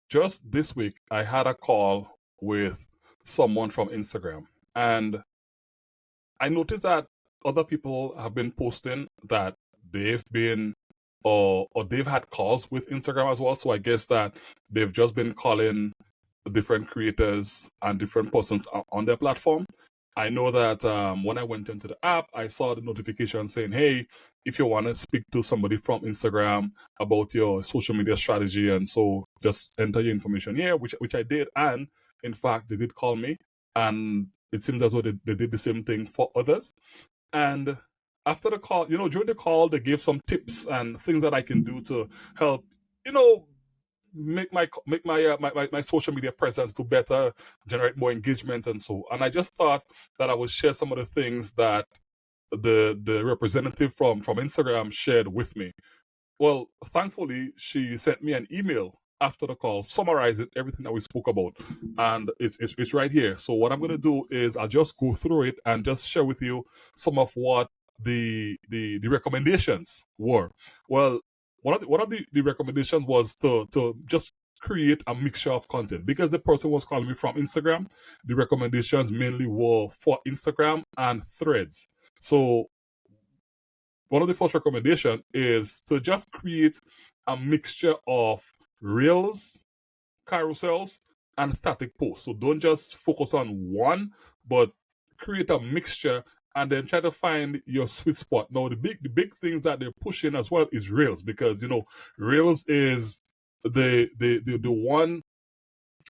just this week, I had a call with someone from Instagram, and I noticed that other people have been posting that they've been or they've had calls with Instagram as well. So I guess that they've just been calling different creators and different persons on their platform. I know that when I went into the app, I saw the notification saying, "Hey, if you want to speak to somebody from Instagram about your social media strategy, and so just enter your information here," which I did, and in fact, they did call me, and it seems as though they did the same thing for others. And after the call, during the call, they gave some tips and things that I can do to help, you know, make my social media presence to better generate more engagement and so. And I just thought that I would share some of the things that the representative from Instagram shared with me. Well, thankfully, she sent me an email after the call, summarizing everything that we spoke about, and it's right here. So what I'm going to do is I'll just go through it and just share with you some of what the recommendations were. Well, one of the recommendations was to just create a mixture of content because the person was calling me from Instagram. The recommendations mainly were for Instagram and Threads. So one of the first recommendation is to just create a mixture of reels, carousels, and static posts. So don't just focus on one, but create a mixture and then try to find your sweet spot. Now the big things that they're pushing as well is reels, because reels is the one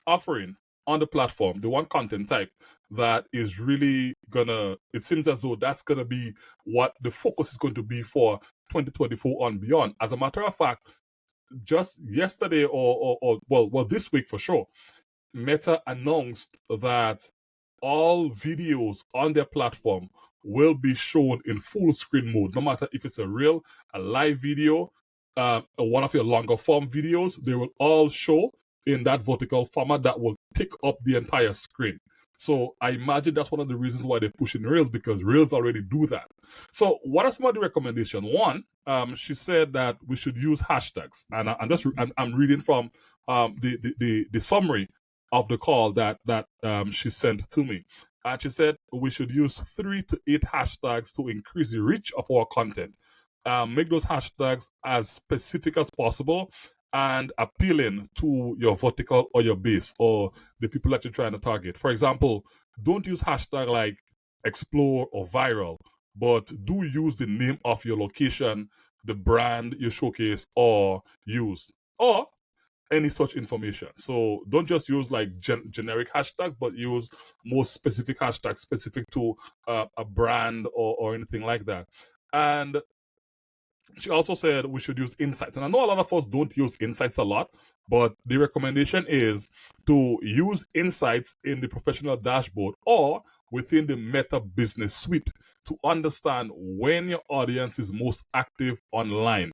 offering on the platform, the one content type that is really gonna, it seems as though that's gonna be what the focus is going to be for 2024 and beyond. As a matter of fact, just yesterday or this week for sure, Meta announced that all videos on their platform will be shown in full screen mode, no matter if it's a live video, or one of your longer form videos. They will all show in that vertical format that will take up the entire screen. So I imagine that's one of the reasons why they're pushing Reels, because Reels already do that. So what are some of the recommendations? One, she said that we should use hashtags, and I'm reading from the summary of the call that she sent to me. And she said we should use 3 to 8 hashtags to increase the reach of our content. Make those hashtags as specific as possible and appealing to your vertical or your base or the people that you're trying to target. For example, don't use hashtag like explore or viral, but do use the name of your location, the brand you showcase or use, or any such information. So don't just use like generic hashtag, but use more specific hashtags specific to a brand or anything like that. And she also said we should use insights. And I know a lot of us don't use insights a lot, but the recommendation is to use insights in the professional dashboard or within the Meta Business Suite to understand when your audience is most active online.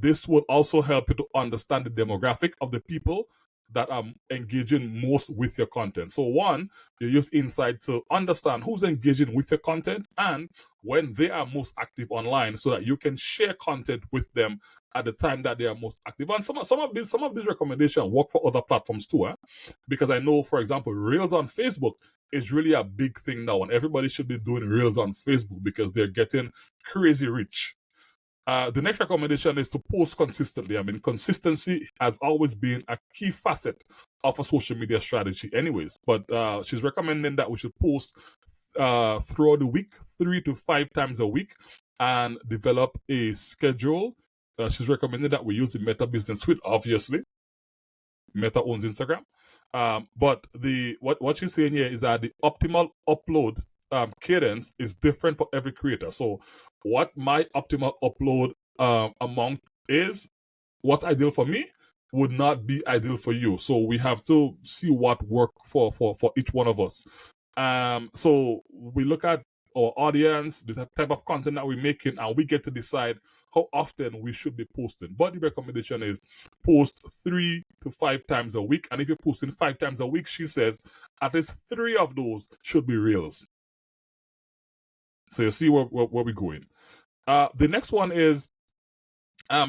This will also help you to understand the demographic of the people that are engaging most with your content. So, one, you use insight to understand who's engaging with your content and when they are most active online, so that you can share content with them at the time that they are most active. And some of these recommendations work for other platforms too, because I know, for example, Reels on Facebook is really a big thing now, and everybody should be doing Reels on Facebook because they're getting crazy rich. The next recommendation is to post consistently. I mean, consistency has always been a key facet of a social media strategy, anyways. But she's recommending that we should post throughout the week, 3 to 5 times a week, and develop a schedule. She's recommending that we use the Meta Business Suite, obviously. Meta owns Instagram. But what she's saying here is that the optimal upload cadence is different for every creator. So what my optimal upload amount is, what's ideal for me would not be ideal for you. So we have to see what work for each one of us. So we look at our audience, the type of content that we're making, and we get to decide how often we should be posting. But the recommendation is post 3 to 5 times a week. And if you're posting 5 times a week, she says at least 3 of those should be reels. So you see where we're going. The next one is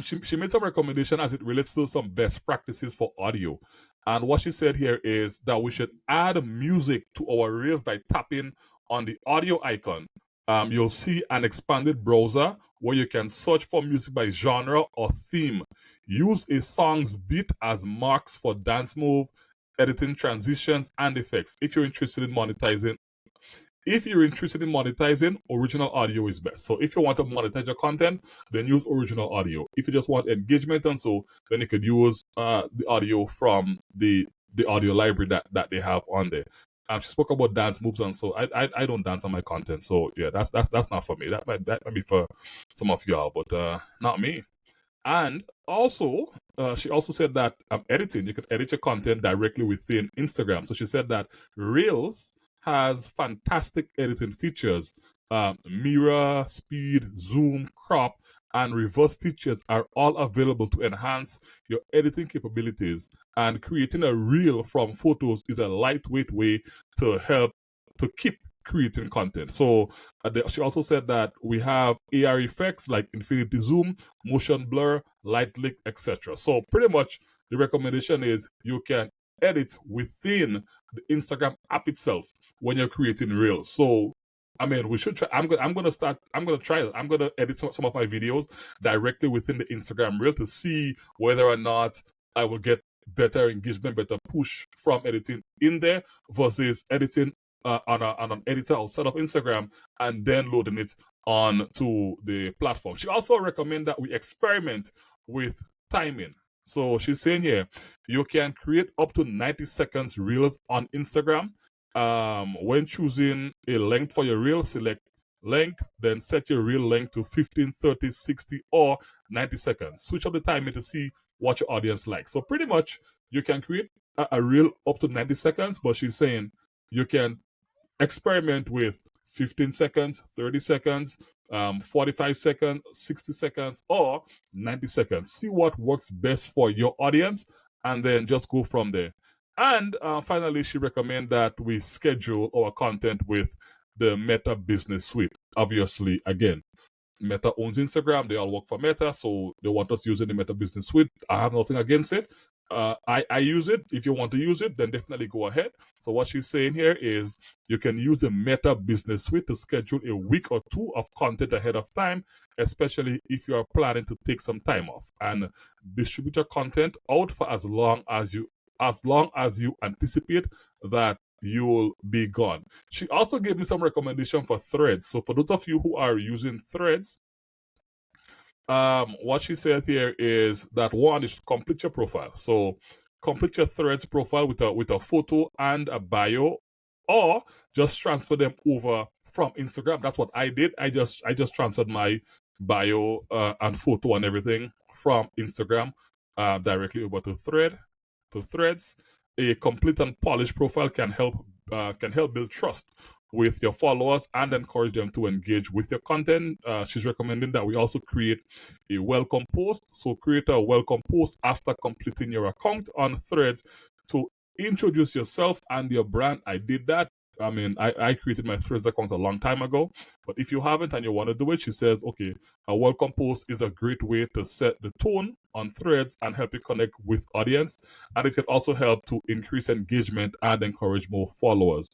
She made some recommendation as it relates to some best practices for audio. And what she said here is that we should add music to our reels by tapping on the audio icon. You'll see an expanded browser where you can search for music by genre or theme. Use a song's beat as marks for dance move, editing transitions, and effects. If you're interested in monetizing, original audio is best. So if you want to monetize your content, then use original audio. If you just want engagement and so, then you could use the audio from the audio library that they have on there. She spoke about dance moves and so I don't dance on my content. So yeah, that's not for me. That might be for some of y'all, but not me. And also, she also said that editing, you can edit your content directly within Instagram. So she said that Reels has fantastic editing features. Mirror, speed, zoom, crop, and reverse features are all available to enhance your editing capabilities. And creating a reel from photos is a lightweight way to help to keep creating content. So she also said that we have AR effects like infinity zoom, motion blur, light lick, etc. So pretty much the recommendation is you can edit within the Instagram app itself when you're creating reels. So I mean, we should try. I'm gonna start. I'm gonna try it. I'm gonna edit some of my videos directly within the Instagram reel to see whether or not I will get better engagement, better push from editing in there versus editing on an editor outside of Instagram and then loading it on to the platform. She also recommends that we experiment with timing. So she's saying here, you can create up to 90 seconds reels on Instagram. When choosing a length for your reel, select length, then set your reel length to 15, 30, 60, or 90 seconds. Switch up the timing to see what your audience likes. So pretty much you can create a reel up to 90 seconds, but she's saying you can experiment with 15 seconds, 30 seconds, 45 seconds, 60 seconds, or 90 seconds. See what works best for your audience and then just go from there. And finally, she recommends that we schedule our content with the Meta Business Suite. Obviously, again, Meta owns Instagram. They all work for Meta, so they want us using the Meta Business Suite. I have nothing against it. I use it. If you want to use it, then definitely go ahead. So what she's saying here is you can use the Meta Business Suite to schedule a week or two of content ahead of time, especially if you are planning to take some time off and distribute your content out for as long as you anticipate that you'll be gone. She also gave me some recommendation for Threads. So for those of you who are using Threads, what she said here is that one is complete your profile. So complete your Threads profile with a photo and a bio, or just transfer them over from Instagram. That's what I did. I just transferred my bio and photo and everything from Instagram directly over to Threads. A complete and polished profile can help build trust with your followers and encourage them to engage with your content. She's recommending that we also create a welcome post. So create a welcome post after completing your account on Threads to introduce yourself and your brand. I did that. I mean, I created my Threads account a long time ago, but if you haven't and you want to do it, she says, okay, a welcome post is a great way to set the tone on Threads and help you connect with audience, and it can also help to increase engagement and encourage more followers.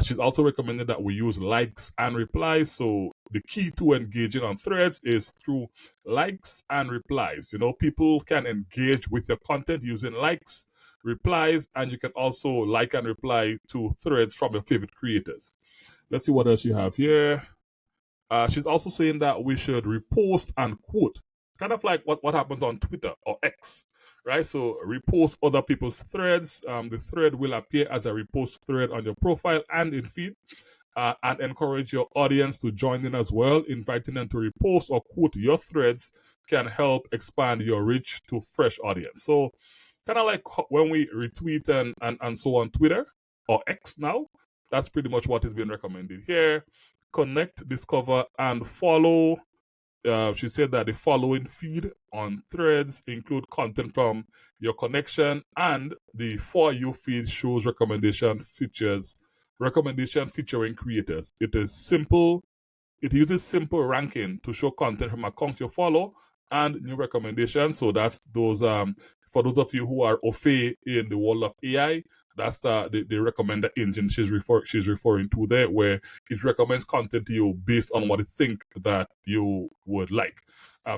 She's also recommended that we use likes and replies. So the key to engaging on Threads is through likes and replies. You know, people can engage with your content using likes, replies, and you can also like and reply to threads from your favorite creators. Let's see what else you have here. She's also saying that we should repost and quote, kind of like what happens on Twitter or X, right? So repost other people's threads. The thread will appear as a repost thread on your profile and in feed. And encourage your audience to join in as well. Inviting them to repost or quote your threads can help expand your reach to fresh audience. So kind of like when we retweet and so on Twitter or X now, that's pretty much what is being recommended here. Connect, discover, and follow. She said that the following feed on Threads include content from your connection, and the For You feed shows recommendation featuring creators. It is simple. It uses simple ranking to show content from accounts you follow and new recommendations. So that's those for those of you who are au fait in the world of AI, that's the recommender engine she's referring to there, where it recommends content to you based on what it think that you would like.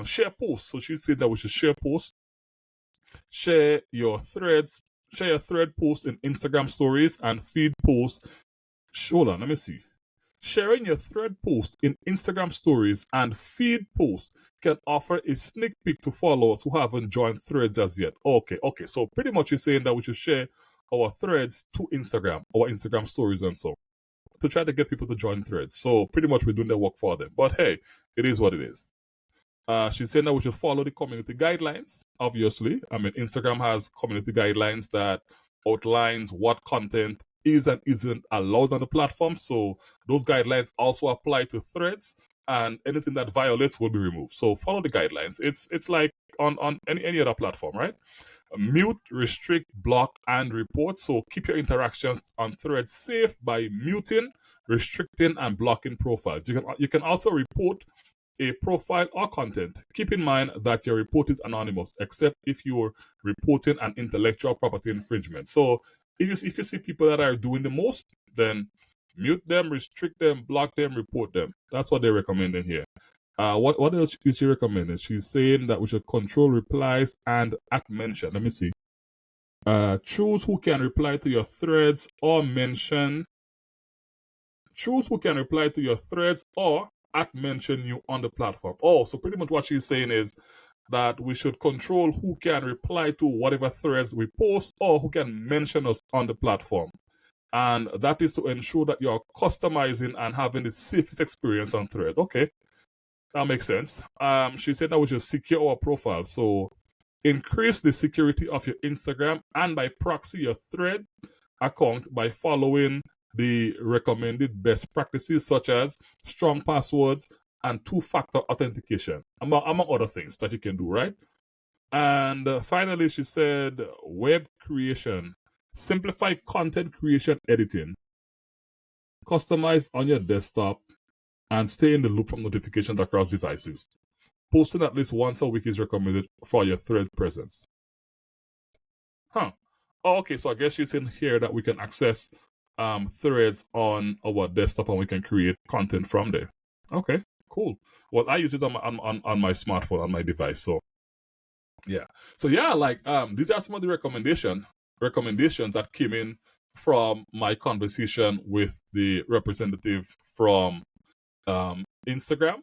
Share posts. So she said that we should share posts, share your threads, share your thread posts in Instagram stories and feed posts. Hold on, let me see. Sharing your thread posts in Instagram stories and feed posts can offer a sneak peek to followers who haven't joined threads as yet. Okay. So pretty much you're saying that we should share our threads to Instagram, our Instagram stories and so, to try to get people to join threads. So pretty much we're doing the work for them. But hey, it is what it is. She's saying that we should follow the community guidelines, obviously. I mean, Instagram has community guidelines that outlines what content is and isn't allowed on the platform. So those guidelines also apply to threads, and anything that violates will be removed. So follow the guidelines. It's like on any other platform, right? Mute, restrict, block, and report. So keep your interactions on threads safe by muting, restricting, and blocking profiles. You can also report a profile or content. Keep in mind that your report is anonymous, except if you're reporting an intellectual property infringement. So if you see people that are doing the most, then mute them, restrict them, block them, report them. That's what they're recommending here. What else is she recommending? She's saying that we should control replies and at mention. Let me see. Choose who can reply to your threads or mention. Choose who can reply to your threads or at mention you on the platform. Oh, so pretty much what she's saying is that we should control who can reply to whatever threads we post or who can mention us on the platform. And that is to ensure that you're customizing and having the safest experience on thread. Okay, that makes sense. She said that we should secure our profile. So increase the security of your Instagram and by proxy your thread account by following the recommended best practices such as strong passwords and two-factor authentication, among other things that you can do, right? And finally, she said web creation. Simplify content creation editing. Customize on your desktop and stay in the loop from notifications across devices. Posting at least once a week is recommended for your thread presence. Huh. Oh, okay, so I guess she's in here that we can access threads on our desktop and we can create content from there. Okay, cool. Well, I use it on my smartphone, on my device. So yeah. So yeah, like these are some of the recommendations that came in from my conversation with the representative from Instagram.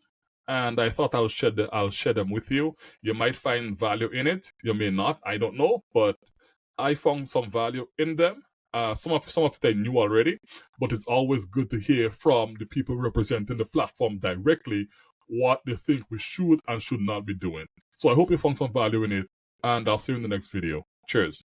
And I thought I'll share them with you. You might find value in it. You may not. I don't know, but I found some value in them. Some of it I knew already, but it's always good to hear from the people representing the platform directly what they think we should and should not be doing. So I hope you found some value in it, and I'll see you in the next video. Cheers.